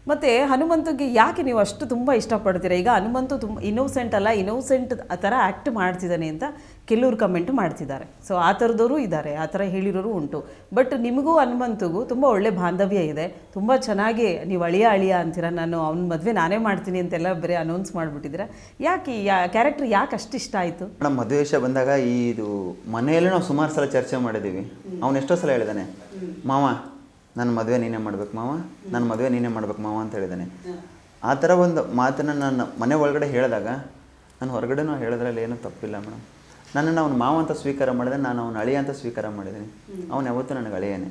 ಮತ್ತು ಹನುಮಂತಗೆ ಯಾಕೆ ನೀವು ಅಷ್ಟು ತುಂಬ ಇಷ್ಟಪಡ್ತೀರಾ? ಈಗ ಹನುಮಂತು ತುಂಬ ಇನ್ನೋಸೆಂಟ್ ಅಲ್ಲ, ಇನ್ನೋಸೆಂಟ್ ಆ ಥರ ಆ್ಯಕ್ಟ್ ಮಾಡ್ತಿದ್ದಾನೆ ಅಂತ ಕೆಲವ್ರು ಕಮೆಂಟ್ ಮಾಡ್ತಿದ್ದಾರೆ. ಸೊ ಆ ಥರದವರು ಇದ್ದಾರೆ, ಆ ಥರ ಹೇಳಿರೋರು ಉಂಟು. ಬಟ್ ನಿಮಗೂ ಹನುಮಂತಗೂ ತುಂಬ ಒಳ್ಳೆ ಬಾಂಧವ್ಯ ಇದೆ, ತುಂಬ ಚೆನ್ನಾಗಿ ನೀವು ಅಳಿಯ ಅಂತೀರ. ನಾನು ಅವ್ನ ಮದುವೆ ನಾನೇ ಮಾಡ್ತೀನಿ ಅಂತೆಲ್ಲ ಬರೀ ಅನೌನ್ಸ್ ಮಾಡಿಬಿಟ್ಟಿದ್ದೀರಾ. ಯಾಕೆ ಕ್ಯಾರೆಕ್ಟರ್ ಯಾಕೆ ಅಷ್ಟು ಇಷ್ಟ ಆಯಿತು? ನಮ್ಮ ಮದುವೆ ವಿಷಯ ಬಂದಾಗ ಇದು ಮನೆಯಲ್ಲೂ ನಾವು ಸುಮಾರು ಸಲ ಚರ್ಚೆ ಮಾಡಿದ್ದೀವಿ. ಅವನು ಎಷ್ಟೋ ಸಲ ಹೇಳಿದ್ದಾನೆ, ಮಾವ ನನ್ನ ಮದುವೆ ನೀನೇ ಮಾಡ್ಬೇಕು ಮಾವ, ನನ್ನ ಮದುವೆ ನೀನೇ ಮಾಡ್ಬೇಕು ಮಾವ ಅಂತ ಹೇಳಿದ್ದಾನೆ. ಆ ಥರ ಒಂದು ಮಾತನ್ನು ನಾನು ಮನೆ ಒಳಗಡೆ ಹೇಳಿದಾಗ, ನಾನು ಹೊರಗಡೆನೂ ಹೇಳೋದ್ರಲ್ಲಿ ಏನೂ ತಪ್ಪಿಲ್ಲ ಮೇಡಮ್. ನನ್ನನ್ನು ಅವನು ಮಾವ ಅಂತ ಸ್ವೀಕಾರ ಮಾಡಿದೆ, ನಾನು ಅವನು ಅಳಿಯ ಅಂತ ಸ್ವೀಕಾರ ಮಾಡಿದ್ದೀನಿ. ಅವನು ಯಾವತ್ತೂ ನನಗೆ ಅಳಿಯನೇ.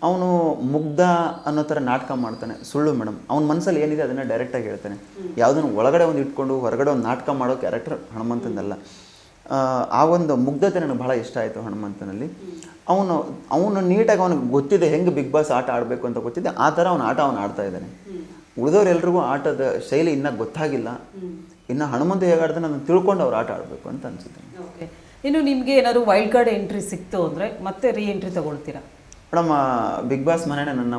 ಅವನು ಮುಗ್ಧ ಅನ್ನೋ ಥರ ನಾಟಕ ಮಾಡ್ತಾನೆ, ಸುಳ್ಳು ಮೇಡಮ್. ಅವ್ನ ಮನಸ್ಸಲ್ಲಿ ಏನಿದೆ ಅದನ್ನು ಡೈರೆಕ್ಟಾಗಿ ಹೇಳ್ತಾನೆ. ಯಾವುದನ್ನು ಒಳಗಡೆ ಒಂದು ಇಟ್ಕೊಂಡು ಹೊರಗಡೆ ಒಂದು ನಾಟಕ ಮಾಡೋ ಕ್ಯಾರೆಕ್ಟರ್ ಹನುಮಂತನಲ್ಲ. ಆ ಒಂದು ಮುಗ್ಧತೆ ನನಗೆ ಭಾಳ ಇಷ್ಟ ಆಯಿತು ಹನುಮಂತನಲ್ಲಿ. ಅವನು ನೀಟಾಗಿ ಅವನಿಗೆ ಗೊತ್ತಿದೆ ಹೆಂಗೆ ಬಿಗ್ ಬಾಸ್ ಆಟ ಆಡಬೇಕು ಅಂತ ಗೊತ್ತಿದೆ, ಆ ಥರ ಅವನು ಆಡ್ತಾ ಇದ್ದಾನೆ. ಉಳಿದವರೆಲ್ರಿಗೂ ಆಟದ ಶೈಲಿ ಇನ್ನೂ ಗೊತ್ತಾಗಿಲ್ಲ. ಇನ್ನು ಹನುಮಂತ ಹೇಗೆ ಆಡ್ತಾನೆ ಅದನ್ನು ತಿಳ್ಕೊಂಡು ಅವ್ರು ಆಟ ಆಡಬೇಕು ಅಂತ ಅನಿಸುತ್ತೆ. ಓಕೆ, ಇನ್ನು ನಿಮಗೆ ಏನಾದರೂ ವೈಲ್ಡ್ ಕಾರ್ಡ್ ಎಂಟ್ರಿ ಸಿಕ್ತು ಅಂದರೆ ಮತ್ತೆ ರೀ ಎಂಟ್ರಿ ತೊಗೊಳ್ತೀರಾ? ಮೇಡಮ್, ಬಿಗ್ ಬಾಸ್ ಮನೆಯೇ ನನ್ನ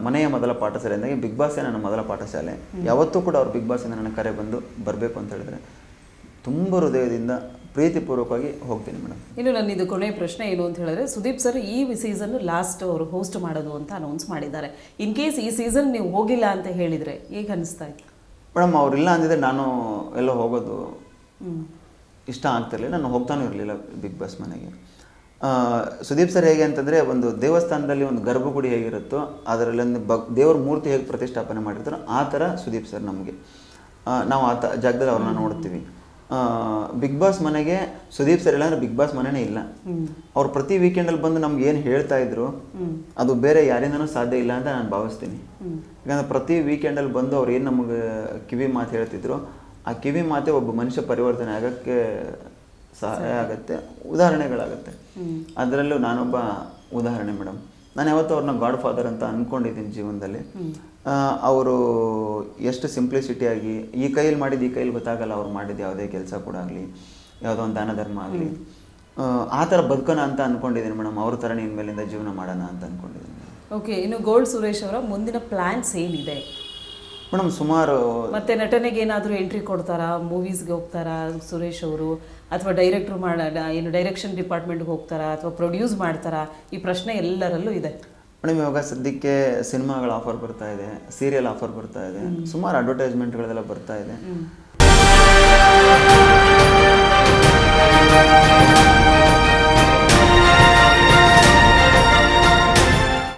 ಮನೆಯ ಮೊದಲ ಪಾಠಶಾಲೆ ಅಂದಾಗೆ ಬಿಗ್ ಬಾಸೇ ನನ್ನ ಮೊದಲ ಪಾಠಶಾಲೆ. ಯಾವತ್ತೂ ಕೂಡ ಅವ್ರು ಬಿಗ್ ಬಾಸಿಂದ ನನ್ನ ಕರೆ ಬಂದು ಬರಬೇಕು ಅಂತ ಹೇಳಿದ್ರೆ ತುಂಬ ಹೃದಯದಿಂದ ಪ್ರೀತಿಪೂರ್ವಕವಾಗಿ ಹೋಗ್ತೀನಿ ಮೇಡಮ್. ಇನ್ನು ನನ್ನ ಇದು ಕೊನೆಯ ಪ್ರಶ್ನೆ ಏನು ಅಂತ ಹೇಳಿದ್ರೆ, ಸುದೀಪ್ ಸರ್ ಈ ಸೀಸನ್ ಲಾಸ್ಟ್ ಅವರು ಹೋಸ್ಟ್ ಮಾಡೋದು ಅಂತ ಅನೌನ್ಸ್ ಮಾಡಿದ್ದಾರೆ. ಇನ್ ಕೇಸ್ ಈ ಸೀಸನ್ ನೀವು ಹೋಗಿಲ್ಲ ಅಂತ ಹೇಳಿದರೆ ಹೇಗೆ ಅನಿಸ್ತಾ ಇತ್ತು? ಮೇಡಮ್, ಅವರಿಲ್ಲ ಅಂದಿದ್ರೆ ನಾನು ಎಲ್ಲೋ ಹೋಗೋದು ಇಷ್ಟ ಆಗ್ತಿರಲಿಲ್ಲ, ನಾನು ಹೋಗ್ತಾನೂ ಇರಲಿಲ್ಲ ಬಿಗ್ ಬಾಸ್ ಮನೆಗೆ. ಸುದೀಪ್ ಸರ್ ಹೇಗೆ ಅಂತಂದರೆ, ಒಂದು ದೇವಸ್ಥಾನದಲ್ಲಿ ಒಂದು ಗರ್ಭಗುಡಿ ಹೇಗಿರುತ್ತೋ ಅದರಲ್ಲಿ ಒಂದು ದೇವ್ರ ಮೂರ್ತಿ ಹೇಗೆ ಪ್ರತಿಷ್ಠಾಪನೆ ಮಾಡಿರ್ತಾರೋ ಆ ಥರ ಸುದೀಪ್ ಸರ್ ನಮಗೆ. ನಾವು ಆ ಜಾಗದಲ್ಲಿ ಅವ್ರನ್ನ ನೋಡ್ತೀವಿ. ಬಿಗ್ ಬಾಸ್ ಮನೆಗೆ ಸುದೀಪ್ ಸರ್ ಇಲ್ಲ ಅಂದರೆ ಬಿಗ್ ಬಾಸ್ ಮನೆಯೇ ಇಲ್ಲ. ಅವ್ರು ಪ್ರತಿ ವೀಕೆಂಡಲ್ಲಿ ಬಂದು ನಮ್ಗೆ ಏನು ಹೇಳ್ತಾ ಇದ್ರು ಅದು ಬೇರೆ ಯಾರಿಂದನೂ ಸಾಧ್ಯ ಇಲ್ಲ ಅಂತ ನಾನು ಭಾವಿಸ್ತೀನಿ. ಯಾಕಂದರೆ ಪ್ರತಿ ವೀಕೆಂಡಲ್ಲಿ ಬಂದು ಅವ್ರು ಏನು ನಮಗೆ ಕಿವಿ ಮಾತು ಹೇಳ್ತಿದ್ರು, ಆ ಕಿವಿ ಮಾತೆ ಒಬ್ಬ ಮನುಷ್ಯ ಪರಿವರ್ತನೆ ಆಗೋಕ್ಕೆ ಸಹಾಯ ಆಗುತ್ತೆ, ಉದಾಹರಣೆಗಳಾಗುತ್ತೆ. ಅದರಲ್ಲೂ ನಾನೊಬ್ಬ ಉದಾಹರಣೆ ಮೇಡಮ್. ನಾನು ಯಾವತ್ತೂ ಅವ್ರನ್ನ ಗಾಡ್ ಫಾದರ್ ಅಂತ ಅಂದ್ಕೊಂಡಿದ್ದೀನಿ ಜೀವನದಲ್ಲಿ. ಅವರು ಎಷ್ಟು ಸಿಂಪ್ಲಿಸಿಟಿಯಾಗಿ ಈ ಕೈಯಲ್ಲಿ ಮಾಡಿದ್ದು ಈ ಕೈಯಲ್ಲಿ ಗೊತ್ತಾಗಲ್ಲ, ಅವ್ರು ಮಾಡಿದ್ದು ಯಾವುದೇ ಕೆಲಸ ಕೂಡ ಆಗಲಿ, ಯಾವುದೋ ಒಂದು ದಾನ ಧರ್ಮ ಆಗಲಿ, ಆ ಥರ ಬದುಕೋಣ ಅಂತ ಅಂದ್ಕೊಂಡಿದ್ದೀನಿ ಮೇಡಮ್. ಅವ್ರ ಥರನೇ ಇನ್ಮೇಲಿಂದ ಜೀವನ ಮಾಡೋಣ ಅಂತ ಅಂದ್ಕೊಂಡಿದ್ದೀನಿ. ಓಕೆ, ಇನ್ನು ಗೋಲ್ಡ್ ಸುರೇಶ್ ಅವರ ಮುಂದಿನ ಪ್ಲ್ಯಾನ್ಸ್ ಏನಿದೆ ಮೇಡಮ್? ಸುಮಾರು ಮತ್ತೆ ನಟನೆಗೆ ಏನಾದರೂ ಎಂಟ್ರಿ ಕೊಡ್ತಾರಾ, ಮೂವೀಸ್ಗೆ ಹೋಗ್ತಾರಾ ಸುರೇಶ್ ಅವರು, ಅಥವಾ ಡೈರೆಕ್ಟ್ರು ಏನು ಡೈರೆಕ್ಷನ್ ಡಿಪಾರ್ಟ್ಮೆಂಟ್ಗೆ ಹೋಗ್ತಾರಾ, ಅಥವಾ ಪ್ರೊಡ್ಯೂಸ್ ಮಾಡ್ತಾರಾ? ಈ ಪ್ರಶ್ನೆ ಎಲ್ಲರಲ್ಲೂ ಇದೆ ಮೇಡಮ್. ಇವಾಗ ಸದ್ಯಕ್ಕೆ ಸಿನಿಮಾಗಳ ಆಫರ್ ಬರ್ತಾ ಇದೆ, ಸೀರಿಯಲ್ ಆಫರ್ ಬರ್ತಾ ಇದೆ, ಸುಮಾರು ಅಡ್ವರ್ಟೈಸ್ಮೆಂಟ್ಗಳೆಲ್ಲ ಬರ್ತಾ ಇದೆ.